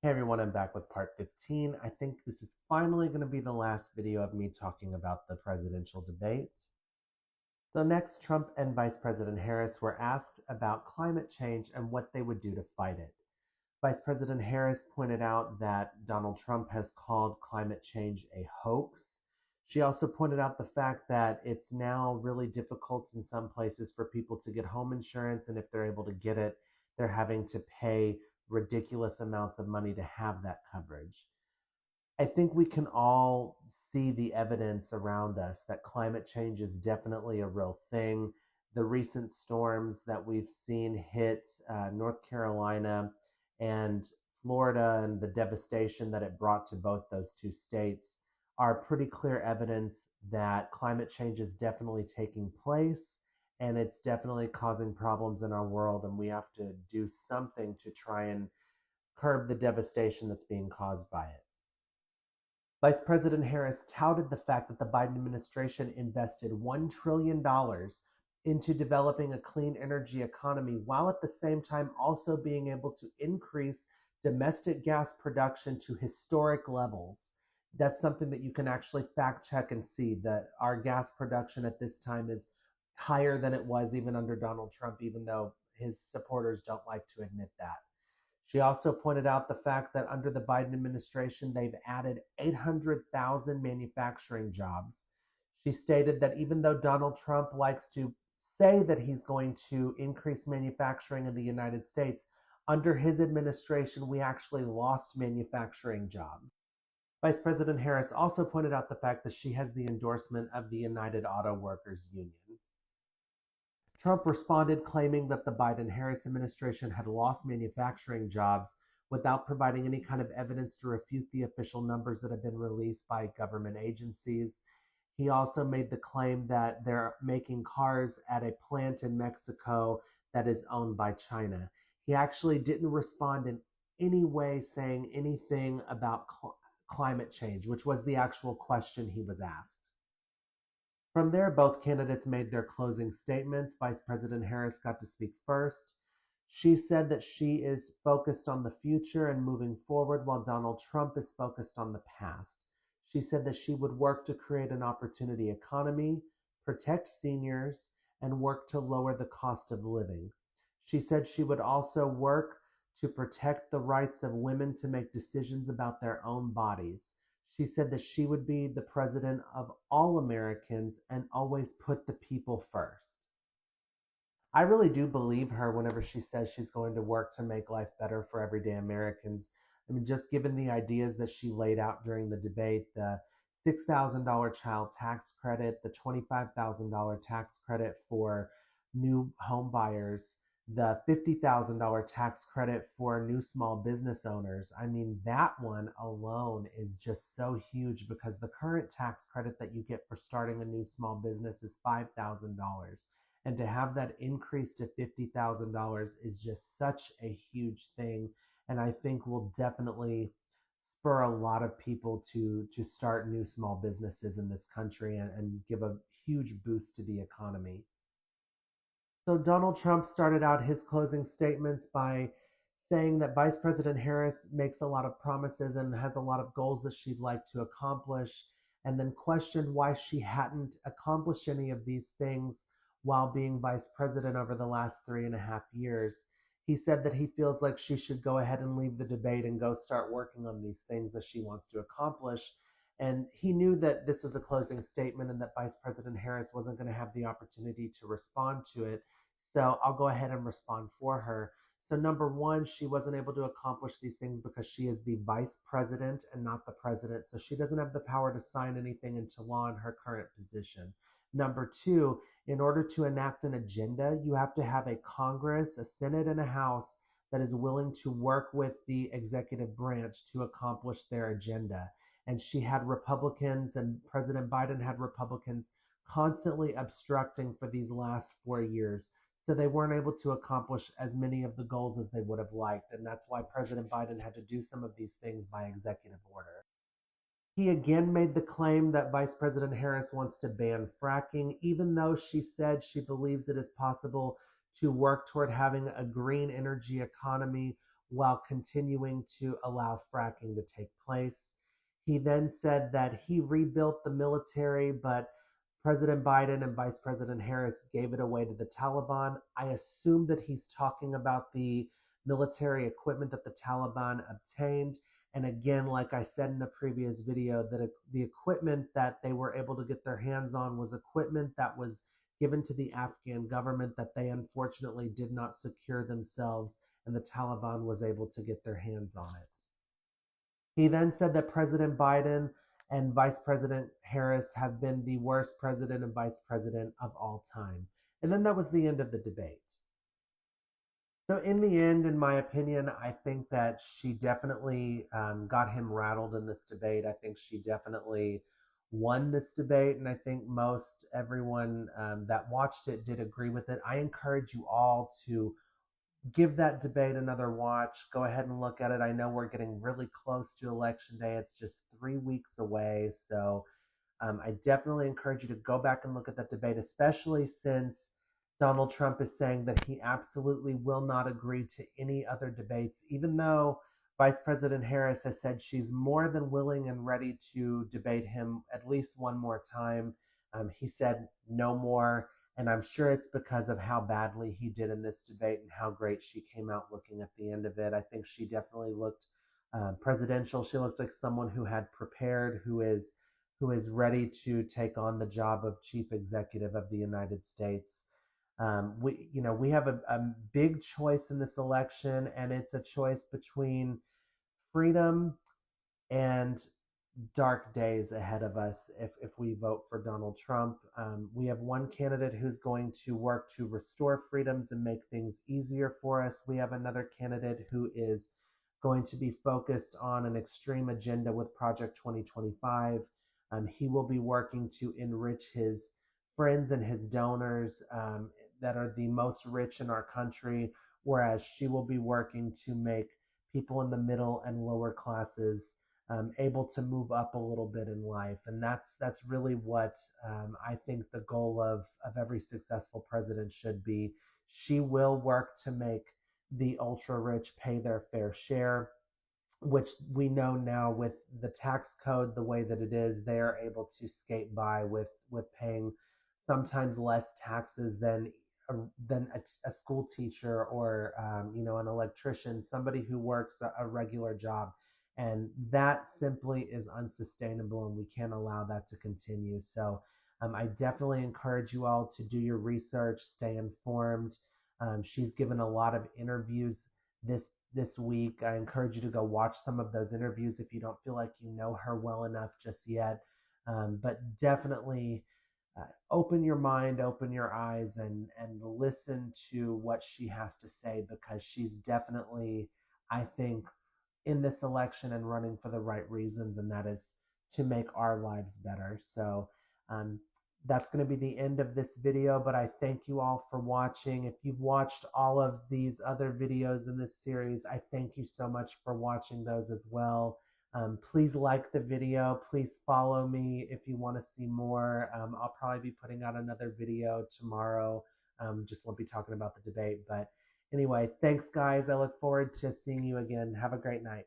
Hey everyone, I'm back with part 15. I think this is finally going to be the last video of me talking about the presidential debate. So next, Trump and Vice President Harris were asked about climate change and what they would do to fight it. Vice President Harris pointed out that Donald Trump has called climate change a hoax. She also pointed out the fact that it's now really difficult in some places for people to get home insurance, and if they're able to get it, they're having to pay ridiculous amounts of money to have that coverage. I think we can all see the evidence around us that climate change is definitely a real thing. The recent storms that we've seen hit North Carolina and Florida and the devastation that it brought to both those two states are pretty clear evidence that climate change is definitely taking place and it's definitely causing problems in our world, and we have to do something to try and curb the devastation that's being caused by it. Vice President Harris touted the fact that the Biden administration invested $1 trillion into developing a clean energy economy, while at the same time also being able to increase domestic gas production to historic levels. That's something that you can actually fact check and see that our gas production at this time is higher than it was even under Donald Trump, even though his supporters don't like to admit that. She also pointed out the fact that under the Biden administration, they've added 800,000 manufacturing jobs. She stated that even though Donald Trump likes to say that he's going to increase manufacturing in the United States, under his administration, we actually lost manufacturing jobs. Vice President Harris also pointed out the fact that she has the endorsement of the United Auto Workers Union. Trump responded, claiming that the Biden-Harris administration had lost manufacturing jobs without providing any kind of evidence to refute the official numbers that have been released by government agencies. He also made the claim that they're making cars at a plant in Mexico that is owned by China. He actually didn't respond in any way saying anything about climate change, which was the actual question he was asked. From there, both candidates made their closing statements. Vice President Harris got to speak first. She said that she is focused on the future and moving forward, while Donald Trump is focused on the past. She said that she would work to create an opportunity economy, protect seniors, and work to lower the cost of living. She said she would also work to protect the rights of women to make decisions about their own bodies. She said that she would be the president of all Americans and always put the people first. I really do believe her whenever she says she's going to work to make life better for everyday Americans. I mean, just given the ideas that she laid out during the debate, the $6,000 child tax credit, the $25,000 tax credit for new home buyers, the $50,000 tax credit for new small business owners. I mean, that one alone is just so huge because the current tax credit that you get for starting a new small business is $5,000. And to have that increase to $50,000 is just such a huge thing. And I think will definitely spur a lot of people to start new small businesses in this country and give a huge boost to the economy. So Donald Trump started out his closing statements by saying that Vice President Harris makes a lot of promises and has a lot of goals that she'd like to accomplish, and then questioned why she hadn't accomplished any of these things while being vice president over the last 3.5 years. He said that he feels like she should go ahead and leave the debate and go start working on these things that she wants to accomplish. And he knew that this was a closing statement and that Vice President Harris wasn't going to have the opportunity to respond to it. So I'll go ahead and respond for her. So, number one, she wasn't able to accomplish these things because she is the vice president and not the president. So she doesn't have the power to sign anything into law in her current position. Number two, in order to enact an agenda, you have to have a Congress, a Senate, and a House that is willing to work with the executive branch to accomplish their agenda. And she had Republicans, and President Biden had Republicans constantly obstructing for these last 4 years. So they weren't able to accomplish as many of the goals as they would have liked. And that's why President Biden had to do some of these things by executive order. He again made the claim that Vice President Harris wants to ban fracking, even though she said she believes it is possible to work toward having a green energy economy while continuing to allow fracking to take place. He then said that he rebuilt the military, but President Biden and Vice President Harris gave it away to the Taliban. I assume that he's talking about the military equipment that the Taliban obtained. And again, like I said in the previous video, that the equipment that they were able to get their hands on was equipment that was given to the Afghan government that they unfortunately did not secure themselves, and the Taliban was able to get their hands on it. He then said that President Biden and Vice President Harris have been the worst president and vice president of all time. And then that was the end of the debate. So, in the end, in my opinion, I think that she definitely got him rattled in this debate. I think she definitely won this debate. And I think most everyone that watched it did agree with it. I encourage you all to give that debate another watch. Go ahead and look at it. I know we're getting really close to Election Day. It's just 3 weeks away. So I definitely encourage you to go back and look at that debate, especially since Donald Trump is saying that he absolutely will not agree to any other debates, even though Vice President Harris has said she's more than willing and ready to debate him at least one more time. He said no more. And I'm sure it's because of how badly he did in this debate and how great she came out looking at the end of it. I think she definitely looked presidential. She looked like someone who had prepared, who is ready to take on the job of chief executive of the United States. We have a big choice in this election, and it's a choice between freedom and dark days ahead of us if we vote for Donald Trump. We have one candidate who's going to work to restore freedoms and make things easier for us. We have another candidate who is going to be focused on an extreme agenda with Project 2025. He will be working to enrich his friends and his donors that are the most rich in our country, whereas she will be working to make people in the middle and lower classes able to move up a little bit in life. And that's really what I think the goal of every successful president should be. She will work to make the ultra rich pay their fair share, which we know now with the tax code the way that it is, they are able to skate by with paying sometimes less taxes than a school teacher or an electrician, somebody who works a regular job. And that simply is unsustainable, and we can't allow that to continue. So I definitely encourage you all to do your research, stay informed. She's given a lot of interviews this week. I encourage you to go watch some of those interviews if you don't feel like you know her well enough just yet. But definitely open your mind, open your eyes, and listen to what she has to say, because she's definitely, I think, in this election and running for the right reasons, and that is to make our lives better. So um, that's going to be the end of this video, but I thank you all for watching. If you've watched all of these other videos in this series, I thank you so much for watching those as well. Please like the video. Please follow me if you want to see more. I'll probably be putting out another video tomorrow. Just won't be talking about the debate. But anyway, thanks, guys. I look forward to seeing you again. Have a great night.